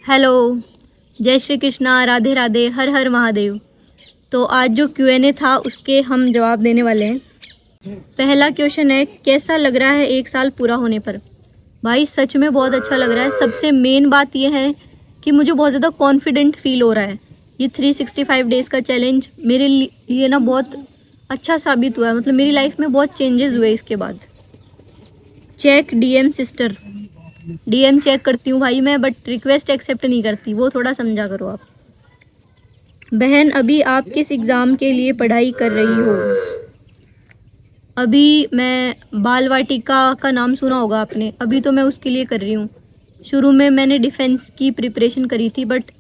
Hello, जय श्री कृष्णा, राधे राधे, हर हर महादेव। तो आज जो Q&A था उसके हम जवाब देने वाले हैं। पहला क्वेश्चन है, कैसा लग रहा है 1 साल पूरा होने पर? भाई सच में बहुत अच्छा लग रहा है। सबसे मेन बात यह है कि मुझे बहुत ज़्यादा कॉन्फिडेंट फील हो रहा है। ये 365 डेज़ का चैलेंज मेरे लिए ना बहुत अच्छा साबित हुआ है। मतलब मेरी लाइफ में बहुत चेंजेस हुए इसके बाद। Check DM sister, DM check करती हूँ भाई मैं, बट रिक्वेस्ट एक्सेप्ट नहीं करती, वो थोड़ा समझा करो आप। बहन, अभी आप किस एग्ज़ाम के लिए पढ़ाई कर रही हो? अभी मैं बाल वाटिका का नाम सुना होगा आपने, अभी तो मैं उसके लिए कर रही हूँ। शुरू में मैंने डिफेंस की प्रिपरेशन करी थी, बट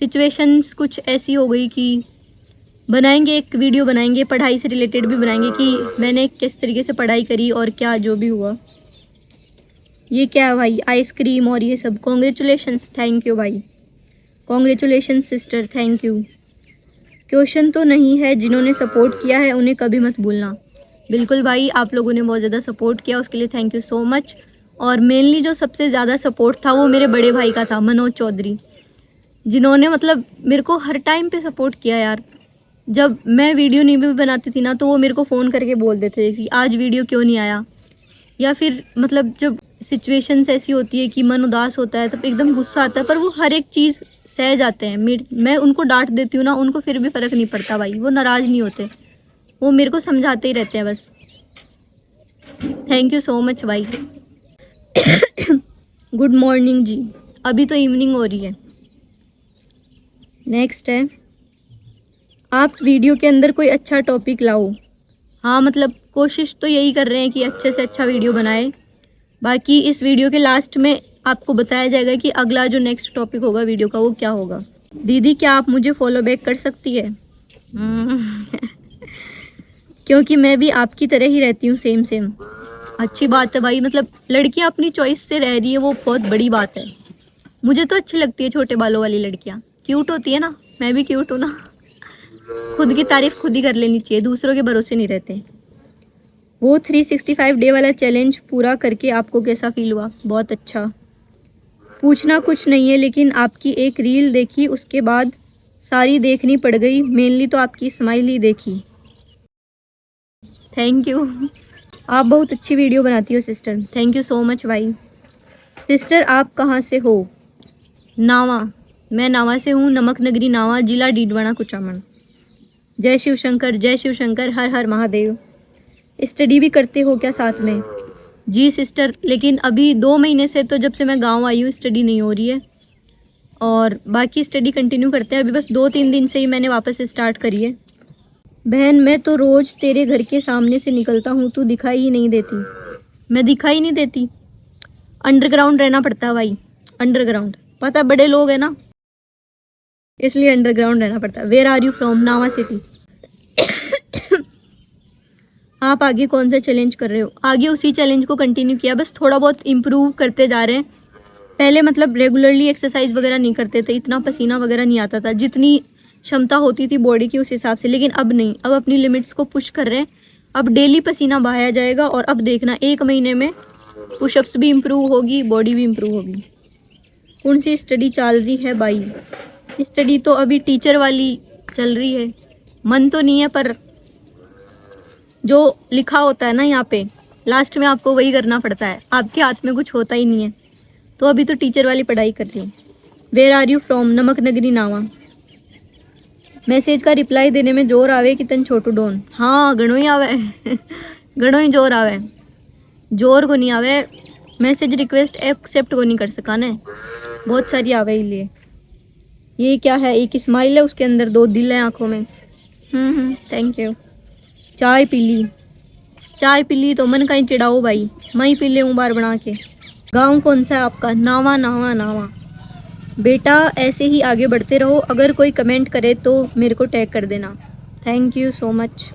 सिचुएशंस कुछ ऐसी हो गई कि बनाएंगे एक वीडियो, बनाएंगे पढ़ाई से रिलेटेड भी बनाएंगे कि मैंने किस तरीके से पढ़ाई करी और क्या जो भी हुआ। ये क्या है भाई, आइसक्रीम और ये सब? कॉन्ग्रेचुलेशंस, थैंक यू भाई, congratulations sister, thank you. Question तो नहीं है, जिन्होंने सपोर्ट किया है उन्हें कभी मत भूलना। बिल्कुल भाई, आप लोगों ने बहुत ज़्यादा सपोर्ट किया, उसके लिए थैंक यू सो मच। और मेनली जो सबसे ज़्यादा सपोर्ट था वो मेरे बड़े भाई का था, मनोज चौधरी, जिन्होंने मतलब मेरे को हर टाइम पे सपोर्ट किया यार। जब मैं वीडियो नहीं भी बनाती थी ना, तो वो मेरे को फ़ोन करके बोल देते थे कि आज वीडियो क्यों नहीं आया। या फिर मतलब जब सिचुएशंस ऐसी होती है कि मन उदास होता है, तब एकदम गुस्सा आता है, पर वो हर एक चीज़ सह जाते हैं। मैं उनको डांट देती हूँ ना, उनको फिर भी फ़र्क नहीं पड़ता भाई, वो नाराज़ नहीं होते, वो मेरे को समझाते ही रहते हैं बस। थैंक यू सो मच भाई। गुड मॉर्निंग जी, अभी तो इवनिंग हो रही है। नेक्स्ट है, आप वीडियो के अंदर कोई अच्छा टॉपिक लाओ। हाँ, मतलब कोशिश तो यही कर रहे हैं कि अच्छे से अच्छा वीडियो बनाए। बाकी इस वीडियो के लास्ट में आपको बताया जाएगा कि अगला जो नेक्स्ट टॉपिक होगा वीडियो का वो क्या होगा। दीदी, क्या आप मुझे फॉलो बैक कर सकती है? क्योंकि मैं भी आपकी तरह ही रहती हूँ, सेम सेम। अच्छी बात है भाई, मतलब लड़कियाँ अपनी चॉइस से रह रही है, वो बहुत बड़ी बात है। मुझे तो अच्छी लगती है छोटे बालों वाली लड़कियाँ, क्यूट होती है ना, मैं भी क्यूट हूँ ना। खुद की तारीफ खुद ही कर लेनी चाहिए, दूसरों के भरोसे नहीं रहते। वो 365 डे वाला चैलेंज पूरा करके आपको कैसा फील हुआ? बहुत अच्छा। पूछना कुछ नहीं है, लेकिन आपकी एक रील देखी, उसके बाद सारी देखनी पड़ गई, मेनली तो आपकी स्माइल ही देखी। थैंक यू, आप बहुत अच्छी वीडियो बनाती हो sister, thank you so much भाई। सिस्टर, आप कहाँ से हो? नावा, मैं नावा से हूँ, नमक नगरी नावा, जिला डीडवाना कुचामन। जय शिव शंकर, जय शिव शंकर, हर हर महादेव। स्टडी भी करते हो क्या साथ में? जी सिस्टर, लेकिन अभी 2 महीने से, तो जब से मैं गांव आई हूँ, स्टडी नहीं हो रही है। और बाकी स्टडी कंटिन्यू करते हैं, अभी बस 2-3 दिन से ही मैंने वापस से स्टार्ट करी है। बहन, मैं तो रोज़ तेरे घर के सामने से निकलता हूँ, तू दिखाई ही नहीं देती। मैं दिखाई नहीं देती? अंडरग्राउंड रहना पड़ता है भाई, अंडरग्राउंड, पता बड़े लोग हैं ना, इसलिए अंडरग्राउंड रहना पड़ता है। Where are you from? Nawa city. आप आगे कौन सा चैलेंज कर रहे हो? आगे उसी चैलेंज को कंटिन्यू किया, बस थोड़ा बहुत इम्प्रूव करते जा रहे हैं। पहले मतलब रेगुलरली एक्सरसाइज वगैरह नहीं करते थे, इतना पसीना वगैरह नहीं आता था, जितनी क्षमता होती थी बॉडी की उस हिसाब से। लेकिन अब नहीं, अब अपनी लिमिट्स को पुश कर रहे हैं। अब डेली पसीना बहाया जाएगा, और अब देखना 1 महीने में पुशअप्स भी इम्प्रूव होगी, बॉडी भी इम्प्रूव होगी। कौन सी स्टडी चल रही है भाई? स्टडी तो अभी टीचर वाली चल रही है, मन तो नहीं है, पर जो लिखा होता है ना यहाँ पे लास्ट में, आपको वही करना पड़ता है, आपके हाथ में कुछ होता ही नहीं है। तो अभी तो टीचर वाली पढ़ाई कर रही हूँ। Where are you from? नमक नगरी नावा। मैसेज का रिप्लाई देने में जोर आवे कि तन छोटू डोन? हाँ, घणो ही आवे। घणो ही जोर आवे, जोर को नहीं आवे। मैसेज रिक्वेस्ट एक्सेप्ट को नहीं कर सका ने, बहुत सारी आवे लिए। ये क्या है? एक स्माइल है, उसके अंदर 2 दिल हैं आंखों में। Thank you. चाय पी ली? चाय पी ली तो मन कहीं चिढ़ाओ भाई, मैं ही पी ले हूँ बार बना के। गांव कौन सा है आपका? नावा नावा नावा। बेटा, ऐसे ही आगे बढ़ते रहो, अगर कोई कमेंट करे तो मेरे को टैग कर देना। Thank you so much.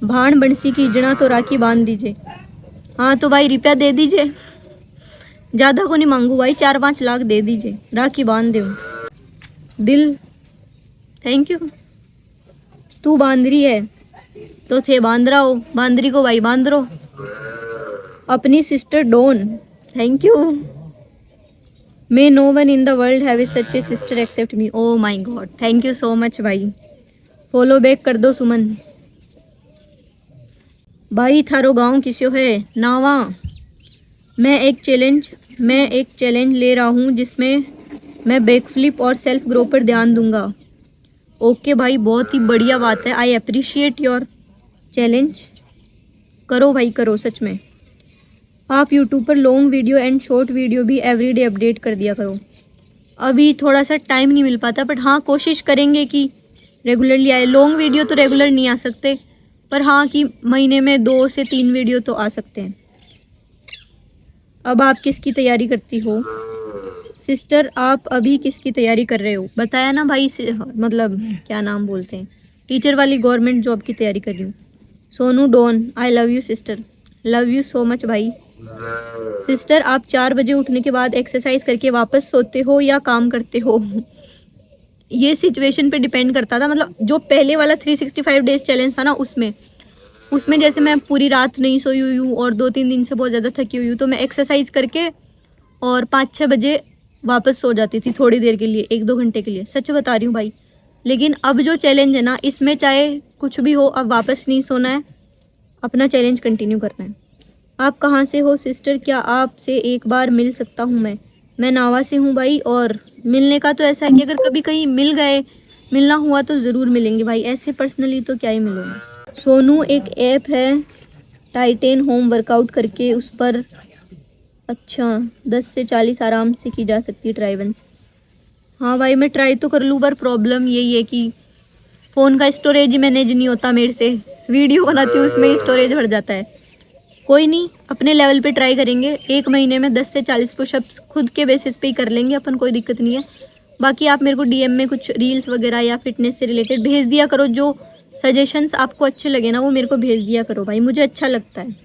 भाण बंसी की जना तो राखी बांध दीजिए। हाँ तो भाई रुपया दे दीजिए, ज़्यादा को नहीं मांगू भाई, 4-5 लाख दे दीजिए, राखी बांध दो। दिल, थैंक यू। तू बांदरी है तो थे बांद्रा हो, बांदरी को भाई बांध रहो। अपनी sister don, thank you. May no one in the world have such a sister except me. Oh my god, thank you so much भाई। फॉलो बैक कर दो सुमन भाई। थारो गांव किसो है? नावा। मैं एक चैलेंज ले रहा हूँ जिसमें मैं बैकफ्लिप और सेल्फ ग्रो पर ध्यान दूंगा। ओके भाई, बहुत ही बढ़िया बात है। I appreciate your challenge. करो भाई करो, सच में। आप यूट्यूब पर long video and short video भी एवरीडे अपडेट कर दिया करो। अभी थोड़ा सा टाइम नहीं मिल पाता, बट हाँ कोशिश करेंगे कि रेगुलरली आए। लॉन्ग वीडियो तो रेगुलर नहीं आ सकते, पर हाँ कि महीने में 2 से 3 वीडियो तो आ सकते हैं। अब आप किसकी तैयारी करती हो? सिस्टर आप अभी किसकी तैयारी कर रहे हो? बताया ना भाई, मतलब क्या नाम बोलते हैं, टीचर वाली गवर्नमेंट जॉब की तैयारी कर रही हूँ। Sonu don, I love you sister. Love you so much भाई। सिस्टर आप 4 बजे उठने के बाद एक्सरसाइज करके वापस सोते हो या काम करते हो? ये सिचुएशन पे डिपेंड करता था। मतलब जो पहले वाला 365 डेज चैलेंज था ना, उसमें जैसे मैं पूरी रात नहीं सोई हुई हूँ और 2-3 दिन से बहुत ज़्यादा थकी हुई हूँ, तो मैं एक्सरसाइज करके और 5-6 बजे वापस सो जाती थी थोड़ी देर के लिए, 1-2 घंटे के लिए। सच बता रही हूँ भाई। लेकिन अब जो चैलेंज है ना, इसमें चाहे कुछ भी हो, अब वापस नहीं सोना है, अपना चैलेंज कंटिन्यू करना है। आप कहाँ से हो सिस्टर? क्या आपसे एक बार मिल सकता हूँ मैं नावा से हूँ भाई। और मिलने का तो ऐसा है कि अगर कभी कहीं मिलना हुआ तो ज़रूर मिलेंगे भाई, ऐसे पर्सनली तो क्या ही मिलेंगे। सोनू एक ऐप है टाइटेन होम वर्कआउट करके, उस पर अच्छा 10 से 40 आराम से की जा सकती है ट्राई वंस। हाँ भाई मैं ट्राई तो कर लूँ, पर प्रॉब्लम यही है कि फ़ोन का स्टोरेज ही मैनेज नहीं होता मेरे से। वीडियो बनाती हूँ उसमें ही स्टोरेज भर जाता है। कोई नहीं, अपने लेवल पे ट्राई करेंगे। 1 महीने में 10 से 40 पुशअप्स खुद के बेसिस पे ही कर लेंगे अपन, कोई दिक्कत नहीं है। बाकी आप मेरे को डीएम में कुछ रील्स वगैरह या फिटनेस से रिलेटेड भेज दिया करो। जो सजेशंस आपको अच्छे लगे ना, वो मेरे को भेज दिया करो भाई, मुझे अच्छा लगता है।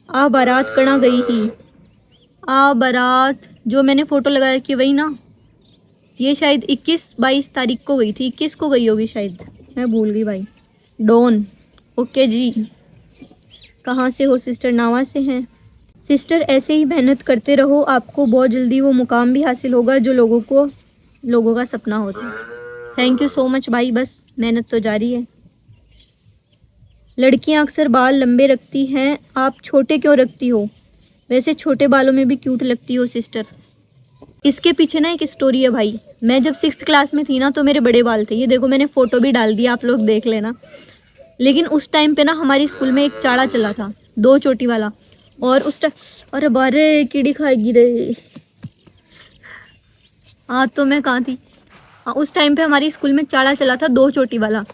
आ बारात कहाँ गई ही? आ बारात जो मैंने फ़ोटो लगाया कि वही ना, ये शायद 21-22 तारीख को गई थी। 21 को गई होगी शायद, मैं भूल गई भाई। डॉन, ओके जी। कहाँ से हो सिस्टर? नावा से हैं। सिस्टर ऐसे ही मेहनत करते रहो, आपको बहुत जल्दी वो मुकाम भी हासिल होगा जो लोगों का सपना होता है। थैंक यू सो मच भाई, बस मेहनत तो जारी है। लड़कियां अक्सर बाल लंबे रखती हैं, आप छोटे क्यों रखती हो? वैसे छोटे बालों में भी क्यूट लगती हो सिस्टर। इसके पीछे ना एक स्टोरी है भाई। मैं जब 6th क्लास में थी ना, तो मेरे बड़े बाल थे। ये देखो मैंने फ़ोटो भी डाल दिया, आप लोग देख लेना। लेकिन उस टाइम पे ना हमारी स्कूल में एक चाड़ा चला था, 2 चोटी वाला। और उस टाइम, अरे बारे कीड़ी खाएगी रे। हाँ तो मैं कहाँ थी? हाँ, उस टाइम पे हमारी स्कूल में चाड़ा चला था 2 चोटी वाला।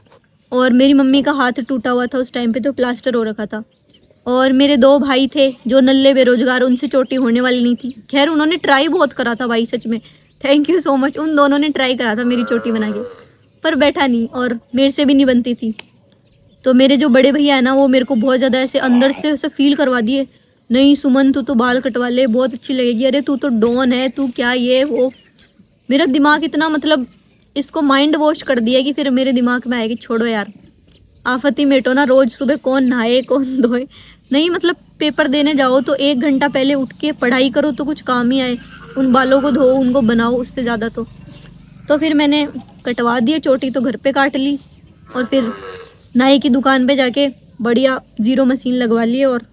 और मेरी मम्मी का हाथ टूटा हुआ था उस टाइम पे, तो प्लास्टर हो रखा था। और मेरे 2 भाई थे जो नल्ले बेरोजगार, उनसे चोटी होने वाली नहीं थी। खैर उन्होंने ट्राई बहुत करा था भाई, सच में थैंक यू सो मच। उन दोनों ने ट्राई करा था मेरी चोटी बना के, पर बैठा नहीं, और मेरे से भी नहीं बनती थी। तो मेरे जो बड़े भैया है ना, वो मेरे को बहुत ज़्यादा ऐसे अंदर से ऐसे फील करवा दिए, नहीं सुमन तू तो बाल कटवा ले, बहुत अच्छी लगेगी। अरे तू तो डॉन है, तू क्या ये वो। मेरा दिमाग इतना, मतलब इसको माइंड वॉश कर दिया कि फिर मेरे दिमाग में आया कि छोड़ो यार, आफत ही मेटो ना। रोज़ सुबह कौन नहाए कौन धोए। नहीं मतलब पेपर देने जाओ तो 1 घंटा पहले उठ के पढ़ाई करो तो कुछ काम ही आए। उन बालों को धो, उनको बनाओ, उससे ज़्यादा तो फिर मैंने कटवा दिए चोटी, तो घर पे काट ली। और फिर नाई की दुकान पे जाके बढ़िया 0 मशीन लगवा लिए और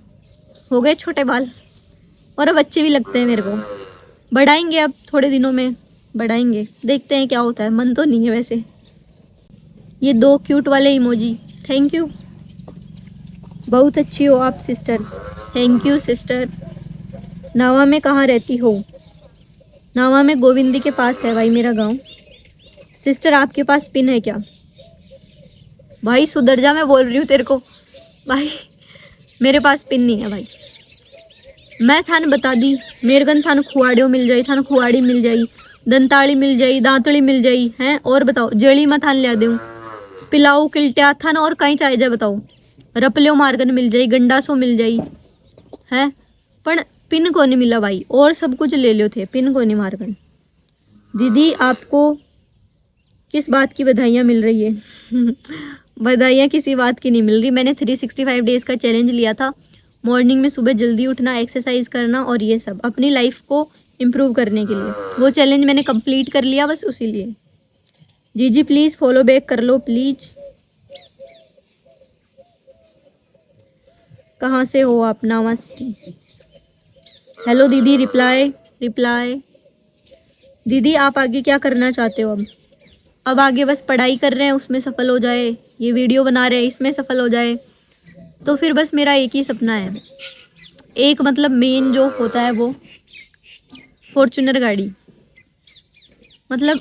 हो गए छोटे बाल। और अब अच्छे भी लगते हैं मेरे को। बढ़ाएंगे अब थोड़े दिनों में, बढ़ाएंगे, देखते हैं क्या होता है। मन तो नहीं है वैसे। ये 2 क्यूट वाले इमोजी, थैंक यू। बहुत अच्छी हो आप sister. Thank you sister. Nawa में कहाँ रहती हो? नावा में गोविंदी के पास है भाई मेरा गांव। सिस्टर आपके पास पिन है क्या? भाई सुधर जा, मैं बोल रही हूँ तेरे को भाई, मेरे पास पिन नहीं है भाई। मैं थाने बता दी, मेरगन थाने खुआड़ियों मिल जाई, थाने खुआड़ी मिल जाई, दंताड़ी मिल जाई, दांतड़ी मिल जाई हैं। और बताओ जेड़ी में थान लिया दूँ, पिलाऊ किल्टिया थान और कहीं चाहे जाए बताओ। रपलियो मार्गन मिल जाई, गंडासो मिल जाई है, पर पिन को नहीं मिला भाई। और सब कुछ ले लियो थे, पिन को नहीं मार्गन। दीदी आपको किस बात की बधाइयाँ मिल रही है? बधाइयाँ किसी बात की नहीं मिल रही। मैंने 365 डेज़ का चैलेंज लिया था। मॉर्निंग में सुबह जल्दी उठना, एक्सरसाइज करना और ये सब, अपनी लाइफ को इम्प्रूव करने के लिए। वो चैलेंज मैंने कंप्लीट कर लिया बस उसी लिए। जी प्लीज़ फॉलो बैक कर लो प्लीज़। कहाँ से हो आप? नावा सिटी। हेलो दीदी, रिप्लाई। दीदी आप आगे क्या करना चाहते हो? अब आगे बस पढ़ाई कर रहे हैं, उसमें सफल हो जाए, ये वीडियो बना रहे हैं इसमें सफल हो जाए, तो फिर बस मेरा एक ही सपना है, एक मतलब मेन जो होता है वो फॉर्च्यूनर गाड़ी, मतलब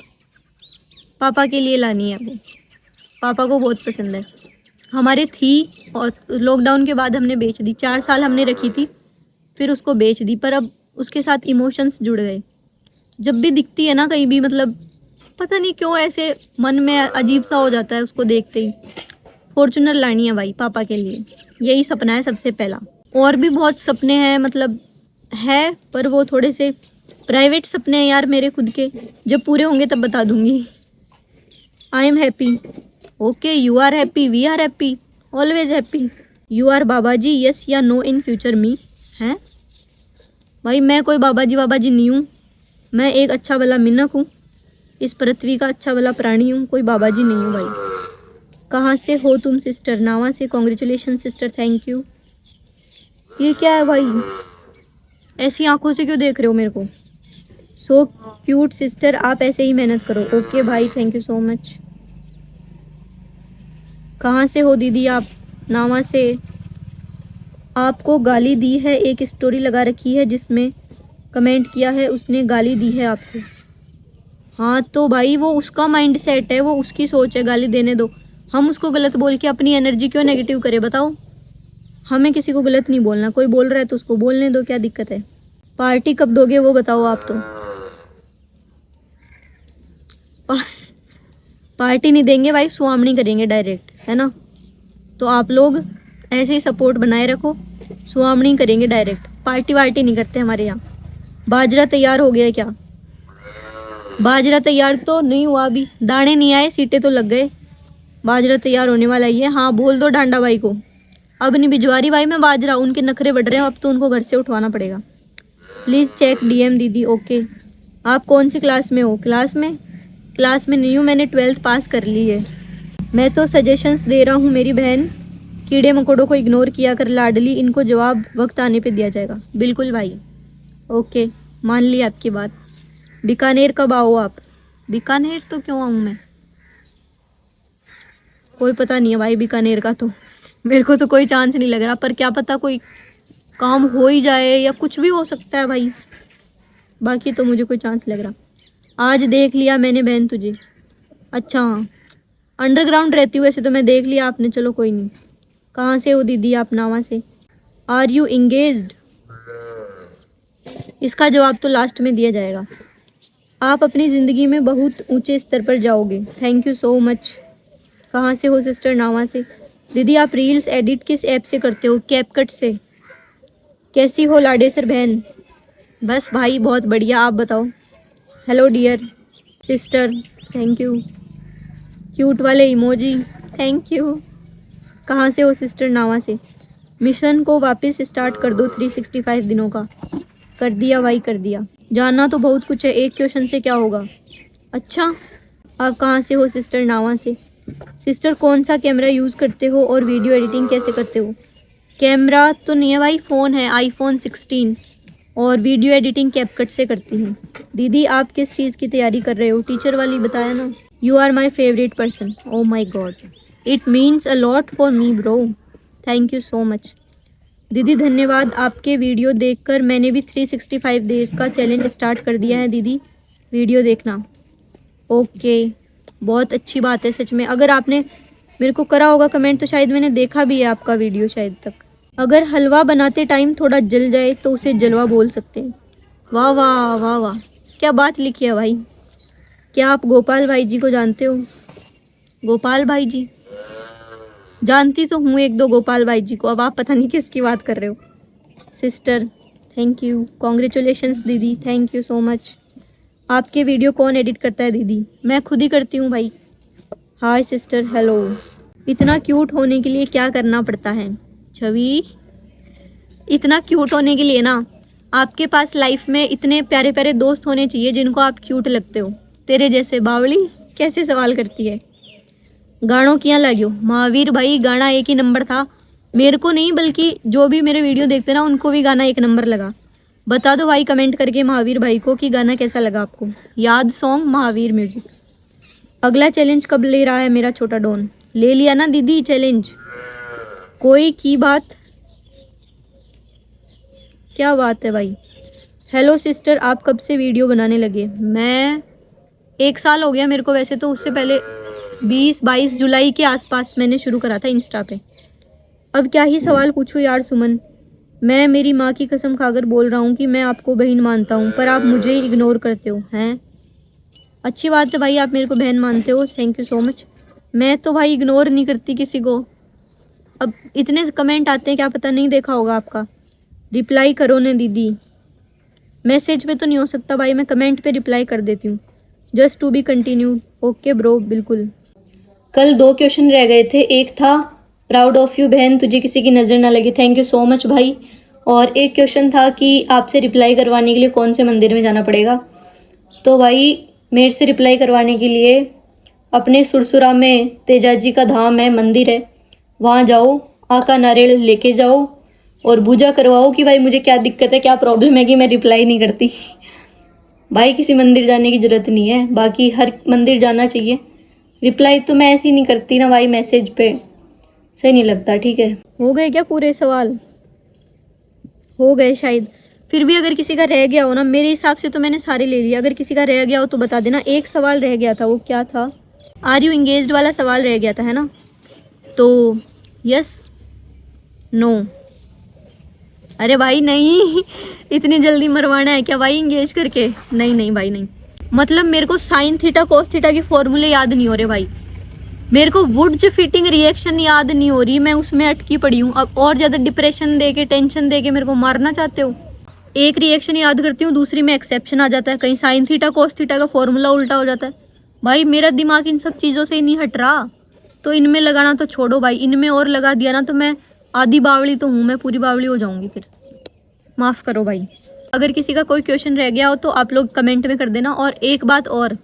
पापा के लिए लानी है। वो पापा को बहुत पसंद है। हमारे थी और लॉकडाउन के बाद हमने बेच दी। 4 साल हमने रखी थी, फिर उसको बेच दी। पर अब उसके साथ इमोशंस जुड़ गए। जब भी दिखती है ना कहीं भी, मतलब पता नहीं क्यों ऐसे मन में अजीब सा हो जाता है उसको देखते ही। फॉर्च्यूनर लानी है भाई पापा के लिए, यही सपना है सबसे पहला। और भी बहुत सपने हैं, मतलब है, पर वो थोड़े से प्राइवेट सपने हैं यार मेरे खुद के। जब पूरे होंगे तब बता दूंगी। I am happy. Okay, you are happy, we are happy, always happy. You are baba ji, yes या नो इन फ्यूचर मी। हैं भाई, मैं कोई बाबा जी नहीं हूँ। मैं एक अच्छा भला मिनक हूँ, इस पृथ्वी का अच्छा भला प्राणी हूँ, कोई बाबा जी नहीं हूँ भाई। कहाँ से हो तुम सिस्टर? नावा से। Congratulation sister, thank you. ये क्या है भाई, ऐसी आंखों से क्यों देख रहे हो मेरे को? सो क्यूट सिस्टर, आप ऐसे ही मेहनत करो। ओके भाई, थैंक यू सो मच। कहाँ से हो दीदी आप? नावा से। आपको गाली दी है, एक स्टोरी लगा रखी है जिसमें कमेंट किया है, उसने गाली दी है आपको। हाँ तो भाई वो उसका माइंड सेट है, वो उसकी सोच है, गाली देने दो। हम उसको गलत बोल के अपनी एनर्जी क्यों नेगेटिव करें बताओ? हमें किसी को गलत नहीं बोलना, कोई बोल रहा है तो उसको बोलने दो, क्या दिक्कत है? पार्टी कब दोगे वो बताओ आप तो। पार्टी नहीं देंगे भाई, सुहामनी करेंगे डायरेक्ट, है ना? तो आप लोग ऐसे ही सपोर्ट बनाए रखो, सुहामनी करेंगे डायरेक्ट, पार्टी वार्टी नहीं करते हमारे यहाँ। बाजरा तैयार हो गया है क्या? बाजरा तैयार तो नहीं हुआ अभी, दाने नहीं आए, सीटे तो लग गए। बाजरा तैयार होने वाला ही है। हाँ बोल दो डांडा भाई को, अब नहीं भिजवा रही भाई मैं बाजरा, उनके नखरे बढ़ रहे हैं, अब तो उनको घर से उठवाना पड़ेगा। प्लीज़ चेक डीएम दीदी। ओके। आप कौन सी क्लास में हो? क्लास में नहीं हूँ, मैंने 12th पास कर ली है। मैं तो सजेशंस दे रहा हूँ मेरी बहन, कीड़े मकोड़ों को इग्नोर किया कर लाडली, इनको जवाब वक्त आने पे दिया जाएगा। बिल्कुल भाई, ओके, मान ली आपकी बात। बीकानेर कब आओ आप? बीकानेर तो क्यों आऊँ मैं, कोई पता नहीं है भाई बीकानेर का, तो मेरे को तो कोई चांस नहीं लग रहा, पर क्या पता कोई काम हो ही जाए या कुछ भी हो सकता है भाई, बाकी तो मुझे कोई चांस लग रहा। आज देख लिया मैंने बहन तुझे। अच्छा, अंडरग्राउंड रहती हूँ वैसे तो, मैं देख लिया आपने, चलो कोई नहीं। कहाँ से हो दीदी आप? नावा से। Are you engaged? इसका जवाब तो लास्ट में दिया जाएगा। आप अपनी ज़िंदगी में बहुत ऊंचे स्तर पर जाओगे, थैंक यू सो मच। कहाँ से हो सिस्टर? नावा से। दीदी आप रील्स एडिट किस ऐप से करते हो? कैपकट से। कैसी हो लाडेसर बहन? बस भाई बहुत बढ़िया, आप बताओ। Hello dear sister, thank you. Cute वाले इमोजी, थैंक यू। कहाँ से हो सिस्टर? नावा से। मिशन को वापस स्टार्ट कर दो 365 दिनों का। कर दिया भाई, कर दिया। जानना तो बहुत कुछ है, एक क्वेश्चन से क्या होगा? अच्छा, आप कहाँ से हो सिस्टर? नावा से। सिस्टर कौन सा कैमरा यूज़ करते हो और वीडियो एडिटिंग कैसे करते हो? कैमरा तो नहीं है भाई, फ़ोन है iPhone 16, और वीडियो एडिटिंग कैपकट से करती हूँ। दीदी आप किस चीज़ की तैयारी कर रहे हो? टीचर वाली बताया ना। You are my favourite person. Oh my god, it means a lot for me bro, thank you so much. दीदी धन्यवाद, आपके वीडियो देखकर मैंने भी 365 डेज का चैलेंज स्टार्ट कर दिया है दीदी, वीडियो देखना। ओके, बहुत अच्छी बात है सच में। अगर आपने मेरे को करा होगा कमेंट तो शायद मैंने देखा भी है आपका वीडियो शायद तक। अगर हलवा बनाते टाइम थोड़ा जल जाए तो उसे जलवा बोल सकते हैं। वाह वाह वाह वाह, क्या बात लिखी है भाई। क्या आप गोपाल भाई जी को जानते हो? गोपाल भाई जी, जानती तो हूँ एक दो गोपाल भाई जी को, अब आप पता नहीं किसकी बात कर रहे हो। सिस्टर थैंक यू, कॉन्ग्रेचुलेशंस दीदी, थैंक यू सो मच। आपके वीडियो कौन एडिट करता है दीदी? मैं खुद ही करती हूँ भाई। हाय सिस्टर, हेलो। इतना क्यूट होने के लिए क्या करना पड़ता है? छवि, इतना क्यूट होने के लिए ना आपके पास लाइफ में इतने प्यारे प्यारे दोस्त होने चाहिए जिनको आप क्यूट लगते हो। तेरे जैसे बावली कैसे सवाल करती है। गानों किया लाग्यो महावीर भाई, गाना एक ही नंबर था। मेरे को नहीं बल्कि जो भी मेरे वीडियो देखते ना उनको भी गाना एक नंबर लगा। बता दो भाई कमेंट करके महावीर भाई को कि गाना कैसा लगा आपको। याद सॉन्ग महावीर म्यूजिक। अगला चैलेंज कब ले रहा है मेरा छोटा डॉन? ले लिया ना दीदी चैलेंज। कोई की बात, क्या बात है भाई। हेलो सिस्टर, आप कब से वीडियो बनाने लगे? मैं 1 साल हो गया मेरे को, वैसे तो उससे पहले 20-22 जुलाई के आसपास मैंने शुरू करा था इंस्टा पे। अब क्या ही सवाल पूछूं यार सुमन। मैं मेरी माँ की कसम खाकर बोल रहा हूँ कि मैं आपको बहन मानता हूँ, पर आप मुझे ही इग्नोर करते हो। हैं, अच्छी बात है भाई, आप मेरे को बहन मानते हो, थैंक यू सो मच। मैं तो भाई इग्नोर नहीं करती किसी को। अब इतने कमेंट आते हैं, क्या पता नहीं देखा होगा आपका। रिप्लाई करो ने दीदी। मैसेज पे तो नहीं हो सकता भाई, मैं कमेंट पे रिप्लाई कर देती हूँ। Just to be continued. Okay bro, बिल्कुल। कल 2 क्वेश्चन रह गए थे। एक था प्राउड ऑफ यू बहन, तुझे किसी की नज़र ना लगे, थैंक यू सो मच भाई। और एक क्वेश्चन था कि आपसे रिप्लाई करवाने के लिए कौन से मंदिर में जाना पड़ेगा। तो भाई मेरे से रिप्लाई करवाने के लिए अपने सुरसुरा में तेजाजी का धाम है, मंदिर है, वहाँ जाओ, आका नारियल लेके जाओ और पूजा करवाओ कि भाई मुझे क्या दिक्कत है, क्या प्रॉब्लम है कि मैं रिप्लाई नहीं करती। भाई किसी मंदिर जाने की ज़रूरत नहीं है, बाकी हर मंदिर जाना चाहिए। रिप्लाई तो मैं ऐसे ही नहीं करती ना भाई, मैसेज पे सही नहीं लगता। ठीक है, हो गए क्या पूरे सवाल? हो गए शायद। फिर भी अगर किसी का रह गया हो ना, मेरे हिसाब से तो मैंने सारे ले लिए। अगर किसी का रह गया हो तो बता देना। एक सवाल रह गया था, वो क्या था? आर यू इंगेज्ड वाला सवाल रह गया था, है ना? तो यस नो। अरे भाई नहीं, इतनी जल्दी मरवाना है क्या भाई इंगेज करके? नहीं नहीं भाई नहीं। मतलब मेरे को साइन थीटा कोस थीटा के फॉर्मूले याद नहीं हो रहे भाई। मेरे को वुड्स फिटिंग रिएक्शन याद नहीं हो रही, मैं उसमें अटकी पड़ी हूँ। अब और ज़्यादा डिप्रेशन दे के, टेंशन दे के मेरे को मारना चाहते हो? एक रिएक्शन याद करती हूँ, दूसरी में एक्सेप्शन आ जाता है, कहीं साइन थीटा कोस थीटा का फॉर्मूला उल्टा हो जाता है। भाई मेरा दिमाग इन सब चीज़ों से ही नहीं हट रहा। तो इनमें लगाना तो छोड़ो भाई, इनमें और लगा दिया ना तो मैं आधी बावली तो हूँ, मैं पूरी बावली हो जाऊँगी फिर। माफ़ करो भाई। अगर किसी का कोई क्वेश्चन रह गया हो तो आप लोग कमेंट में कर देना। और एक बात और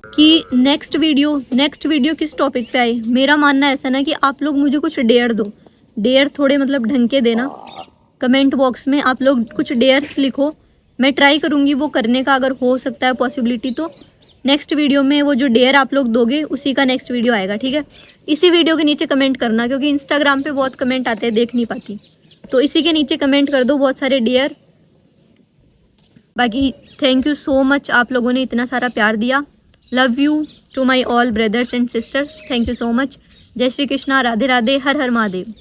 कि नेक्स्ट वीडियो किस टॉपिक पे आए। मेरा मानना ऐसा ना कि आप लोग मुझे कुछ डेयर दो। डेयर थोड़े मतलब ढंग के देना। कमेंट बॉक्स में आप लोग कुछ डेयर्स लिखो, मैं ट्राई करूँगी वो करने का, अगर हो सकता है पॉसिबिलिटी तो नेक्स्ट वीडियो में वो जो डेयर आप लोग दोगे उसी का नेक्स्ट वीडियो आएगा। ठीक है, इसी वीडियो के नीचे कमेंट करना, क्योंकि इंस्टाग्राम पे बहुत कमेंट आते हैं, देख नहीं पाती, तो इसी के नीचे कमेंट कर दो बहुत सारे डेयर। बाकी थैंक यू सो मच, आप लोगों ने इतना सारा प्यार दिया। Love you too my all brothers and sisters, thank you so much. जय श्री कृष्णा, राधे राधे, हर हर महादेव।